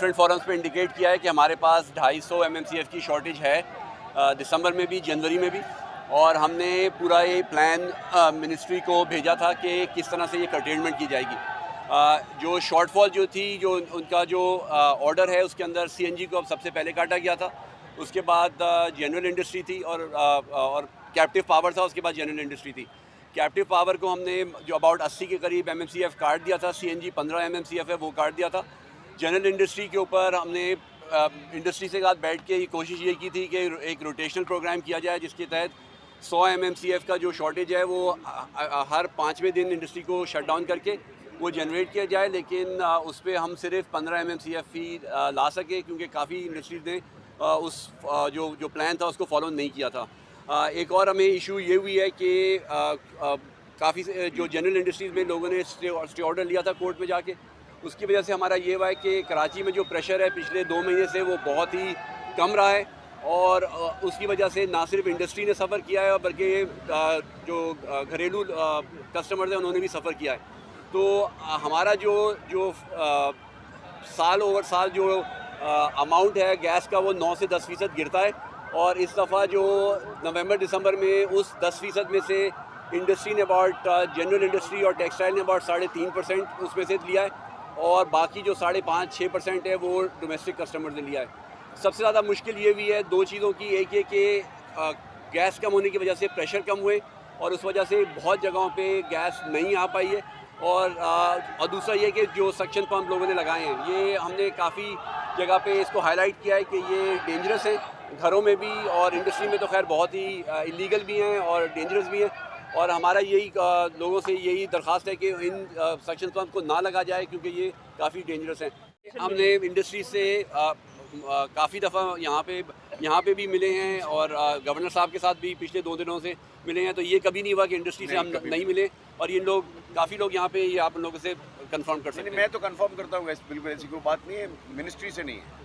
Different forums पे indicate किया है कि हमारे पास 250 MMCF की शॉर्टेज है, दिसंबर में भी जनवरी में भी। और हमने पूरा ये प्लान मिनिस्ट्री को भेजा था कि किस तरह से ये कर्टेलमेंट की जाएगी। जो शॉर्टफॉल जो थी, जो उनका जो ऑर्डर है उसके अंदर CNG को अब सबसे पहले काटा गया था, उसके बाद जनरल इंडस्ट्री थी और कैप्टिव पावर था, उसके बाद जनरल इंडस्ट्री थी। कैप्टिव पावर को हमने जो अबाउट 80 के करीब MMCF काट दिया था, CNG 15 MMCF है वो काट दिया था। जनरल इंडस्ट्री के ऊपर हमने इंडस्ट्री से साथ बैठ के कोशिश ये की थी कि एक रोटेशनल प्रोग्राम किया जाए जिसके तहत 100 MMCF का जो शॉर्टेज है वो हर 5वें दिन इंडस्ट्री को शट डाउन करके वो जनरेट किया जाए, लेकिन उस पर हम सिर्फ 15 MMCF ही ला सके क्योंकि काफ़ी इंडस्ट्रीज ने उस जो प्लान था उसको फॉलो नहीं किया था। एक और हमें इशू ये हुई है कि काफ़ी जो जनरल इंडस्ट्रीज़ में लोगों ने स्टे ऑर्डर लिया था कोर्ट में जाके, उसकी वजह से हमारा ये हुआ है कि कराची में जो प्रेशर है पिछले 2 महीने से वो बहुत ही कम रहा है और उसकी वजह से ना सिर्फ इंडस्ट्री ने सफ़र किया है बल्कि जो घरेलू कस्टमर्स हैं उन्होंने भी सफ़र किया है। तो हमारा जो साल ओवर साल जो अमाउंट है गैस का वो 9 से 10% गिरता है और इस दफ़ा जो नवंबर दिसंबर में उस 10% में से इंडस्ट्री ने अबाउट जनरल इंडस्ट्री और टेक्सटाइल ने अबाउट 3.5% उसमें से लिया है और बाकी जो 5.5-6% है वो डोमेस्टिक कस्टमर ने लिया है। सबसे ज़्यादा मुश्किल ये भी है 2 चीज़ों की, एक ये कि गैस कम होने की वजह से प्रेशर कम हुए और उस वजह से बहुत जगहों पे गैस नहीं आ पाई है और दूसरा ये कि जो सक्शन पंप लोगों ने लगाए हैं ये हमने काफ़ी जगह पे इसको हाईलाइट किया है कि ये डेंजरस है, घरों में भी और इंडस्ट्री में तो खैर बहुत ही इलीगल भी हैं और डेंजरस भी हैं और हमारा यही लोगों से यही दरख्वास्त है कि इन सक्शन पंप को ना लगा जाए क्योंकि ये काफ़ी डेंजरस हैं। हमने इंडस्ट्री से काफ़ी दफ़ा यहाँ पे भी मिले हैं और गवर्नर साहब के साथ भी पिछले 2 दिनों से मिले हैं, तो ये कभी नहीं हुआ कि इंडस्ट्री से हम नहीं मिले और ये लोग काफ़ी लोग यहाँ पे ये आप लोगों से कंफर्म कर सकते हैं। मैं तो कंफर्म करता हूँ बिल्कुल ऐसी कोई बात नहीं है, मिनिस्ट्री से नहीं है।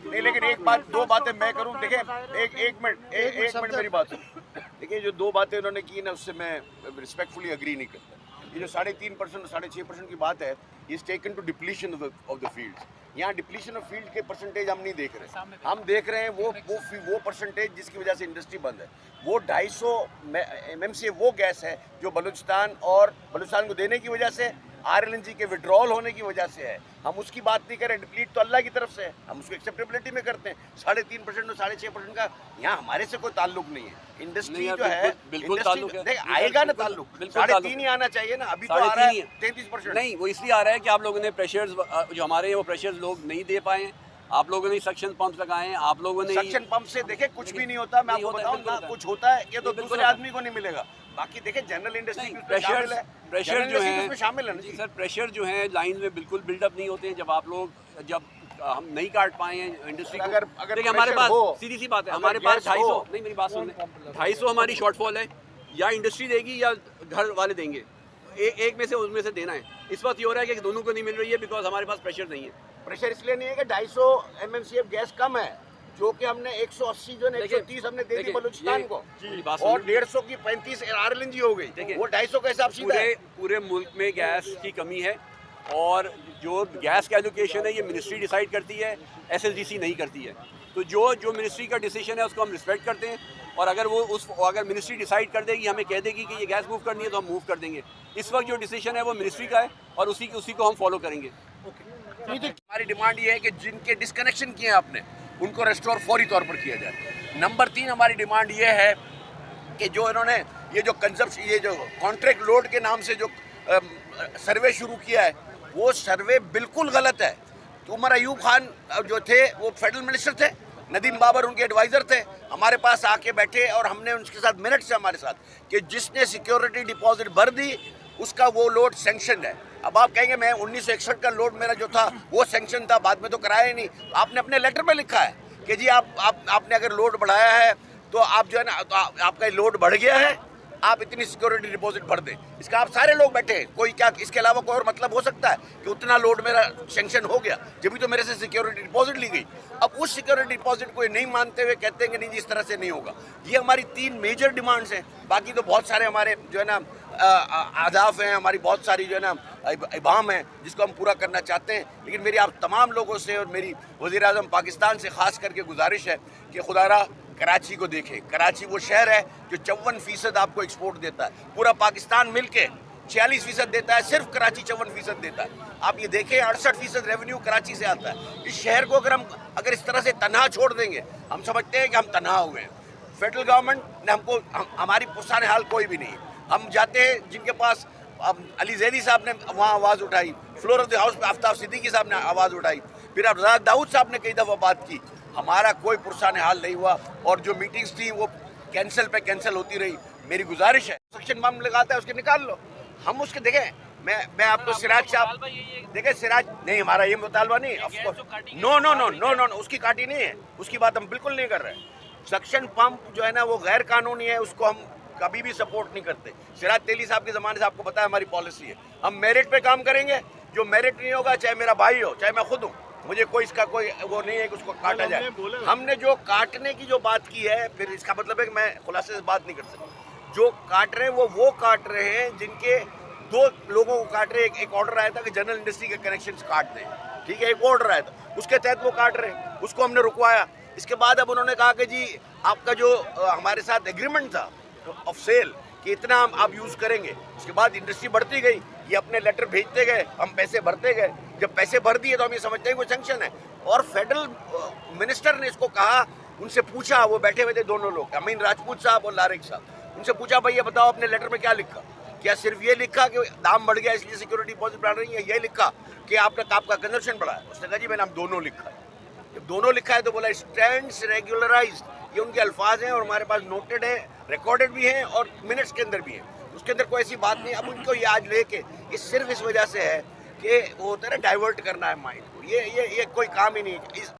नहीं, लेकिन एक बात 2 बातें मैं करूँ, देखें एक मिनट मेरी बात सुनो। देखिए जो 2 बातें उन्होंने की ना उससे मैं रिस्पेक्टफुली अग्री नहीं करता। ये जो 3.5% 6.5% की बात है, ये is taken to depletion of the fields. यहाँ डिप्लीशन ऑफ फील्ड के परसेंटेज हम नहीं देख रहे, हम देख रहे हैं वो परसेंटेज जिसकी वजह से इंडस्ट्री बंद है। वो 250 MMCF वो गैस है जो बलूचिस्तान को देने की वजह से, RLNG के विड्रॉल होने की वजह से है। हम उसकी बात नहीं करें, डिप्लीट तो अल्लाह की तरफ से है, हम उसको एक्सेप्टेबिलिटी में करते हैं। 3.5% और 6.5% का यहाँ हमारे से कोई ताल्लुक नहीं है। इंडस्ट्री जो है बिल्कुल ताल्लुक है, आएगा ना ताल्लुक, 3.5 ही आना चाहिए ना। अभी तो आ रहा है 33%। नहीं, वो इसलिए आ रहा है कि आप लोगों ने प्रेशर्स जो हमारे हैं वो प्रेशर्स लोग नहीं दे पाए हैं। आप लोगों ने सक्शन पंप लगाए हैं, आप लोगों ने सक्शन पंप से देखे कुछ भी नहीं होता। मैं आपको बताऊं ना, कुछ होता है ये तो दूसरे आदमी को नहीं मिलेगा। बाकी देखे जनरल इंडस्ट्री प्रेशर जो है शामिल है ना सर, प्रेशर जो है लाइन में बिल्कुल बिल्डअप नहीं होते हैं जब हम नहीं काट पाए हैं इंडस्ट्री को। अगर देखिए हमारे पास सीधी सी बात है, हमारे पास 250 नहीं, मेरी बात सुन, 250 हमारी शॉर्टफॉल है, या इंडस्ट्री देगी या घर वाले देंगे, एक में से उसमें से देना है। इस वक्त ये हो रहा है कि दोनों को नहीं मिल रही है बिकॉज हमारे पास प्रेशर नहीं है। प्रेशर इसलिए नहीं है कि 250 MMCF गैस कम है, जो कि हमने 180 जो 130 हमने दे दी बलूचिस्तान को और 150 की 35 RLNG हो गई। वो 250 का हिसाब सीधा है। पूरे मुल्क में गैस की कमी है और जो गैस का एलोकेशन है ये मिनिस्ट्री डिसाइड करती है, SSDC नहीं करती है। तो जो मिनिस्ट्री का डिसीजन है उसको हम रिस्पेक्ट करते हैं और अगर मिनिस्ट्री डिसाइड कर देगी, हमें कह देगी कि ये गैस मूव करनी है तो हम मूव कर देंगे। इस वक्त जो डिसीजन है वो मिनिस्ट्री का है और उसी को हम फॉलो करेंगे। हमारी डिमांड ये है कि जिनके डिस्कनेक्शन किए हैं आपने उनको रेस्टोर फौरी तौर पर किया जाए। नंबर 3 हमारी डिमांड ये है कि जो इन्होंने ये जो कॉन्ट्रैक्ट लोड के नाम से जो सर्वे शुरू किया है वो सर्वे बिल्कुल गलत है। तो उमर अयूब खान जो थे वो फेडरल मिनिस्टर थे, नदीम बाबर उनके एडवाइज़र थे, हमारे पास आके बैठे और हमने उनके साथ मिनट्स से हमारे साथ कि जिसने सिक्योरिटी डिपॉजिट भर दी उसका वो लोड सैंक्शन है। अब आप कहेंगे मैं 1961 का लोड मेरा जो था वो सैंक्शन था, बाद में तो कराया ही नहीं। आपने अपने लेटर में लिखा है कि जी आपने अगर लोड बढ़ाया है तो आप जो है ना, तो आपका लोड बढ़ गया है, आप इतनी सिक्योरिटी डिपॉजिट भर दें। इसका आप सारे लोग बैठे हैं, कोई क्या इसके अलावा कोई और मतलब हो सकता है कि उतना लोड मेरा सैंक्शन हो गया जब भी तो मेरे से सिक्योरिटी डिपॉजिट ली गई। अब उस सिक्योरिटी डिपॉजिट को नहीं मानते हुए कहते हैं कि नहीं जी इस तरह से नहीं होगा। ये हमारी 3 मेजर डिमांड्स हैं। बाकी तो बहुत सारे हमारे जो है ना अहदाफ हैं, हमारी बहुत सारी जो है ना इबाम है जिसको हम पूरा करना चाहते हैं। लेकिन मेरी आप तमाम लोगों से और मेरी वज़ीर आज़म पाकिस्तान से ख़ास करके गुजारिश है कि खुदारा कराची को देखें। कराची वो शहर है जो 54% आपको एक्सपोर्ट देता है, पूरा पाकिस्तान मिल के 46% देता है, सिर्फ कराची 54% देता है। आप ये देखें 68% रेवेन्यू कराची से आता है। इस शहर को अगर इस तरह से तनहा छोड़ देंगे, हम समझते हैं कि हम तनहा हुए हैं। फेडरल गवर्नमेंट ने हमारी पुरसान हाल कोई भी नहीं है। हम जाते हैं जिनके पास, अली जैदी साहब ने वहाँ आवाज़ उठाई, फ्लोर ऑफ द हाउस में आफ्ताब सिद्दीकी साहब ने आवाज़ उठाई, फिर अब रज़ा दाऊद साहब ने कई दफ़ा बात की, हमारा कोई पुरसान हाल नहीं हुआ और जो मीटिंग्स थी वो कैंसिल पे कैंसिल होती रही। मेरी गुजारिश है सेक्शन बम लगाता है उसके निकाल लो। हम उसके देखें, मैं आपको सिराज साहब देखें, सिराज नहीं, हमारा ये मुतालबा नहीं, no no no no no उसकी काटी नहीं है, उसकी बात हम बिल्कुल नहीं कर रहे हैं। सक्शन पंप जो है ना वो गैर कानूनी है, उसको हम कभी भी सपोर्ट नहीं करते। सिराज तेली साहब के ज़माने से आपको पता है हमारी पॉलिसी है, हम मेरिट पे काम करेंगे। जो मेरिट नहीं होगा, चाहे मेरा भाई हो चाहे मैं खुद हूँ, मुझे कोई इसका कोई वो नहीं है कि उसको काटा जाए। हमने जो काटने की जो बात की है, फिर इसका मतलब है कि मैं खुलासे से बात नहीं कर सकता। जो काट रहे हैं वो काट रहे हैं जिनके दो लोगों को काट रहे हैं। एक ऑर्डर आया था कि जनरल इंडस्ट्री के कनेक्शंस काट दें, ठीक है, एक ऑर्डर आया था, उसके तहत वो काट रहे हैं, उसको हमने रुकवाया। इसके बाद अब उन्होंने कहा कि जी आपका जो हमारे साथ एग्रीमेंट था ऑफ सेल कि इतना हम आप यूज़ करेंगे। उसके बाद इंडस्ट्री बढ़ती गई, ये अपने लेटर भेजते गए, हम पैसे भरते गए। जब पैसे भर दिए तो हम ये समझते हैं वो सैंक्शन है। और फेडरल मिनिस्टर ने इसको कहा, उनसे पूछा, वो बैठे हुए थे दोनों लोग, अमीन राजपूत साहब और लारिक साहब, उनसे पूछा भाई ये बताओ अपने लेटर में क्या लिखा, क्या सिर्फ ये लिखा कि दाम बढ़ गया इसलिए सिक्योरिटी डिपॉजिट बढ़ रही है, ये लिखा कि आपका कंजप्शन बढ़ा है? उसने कहा जी मैंने दोनों लिखा है। जब दोनों लिखा है तो बोला स्टैंड्स रेगुलराइज्ड, ये उनके अल्फाज हैं और हमारे पास नोटेड है, रिकॉर्डेड भी हैं और मिनट्स के अंदर भी है, उसके अंदर कोई ऐसी बात नहीं। अब उनको ये आज लेके ये सिर्फ इस वजह से है कि वो होता है ना डाइवर्ट करना है माइंड को, ये कोई काम ही नहीं है।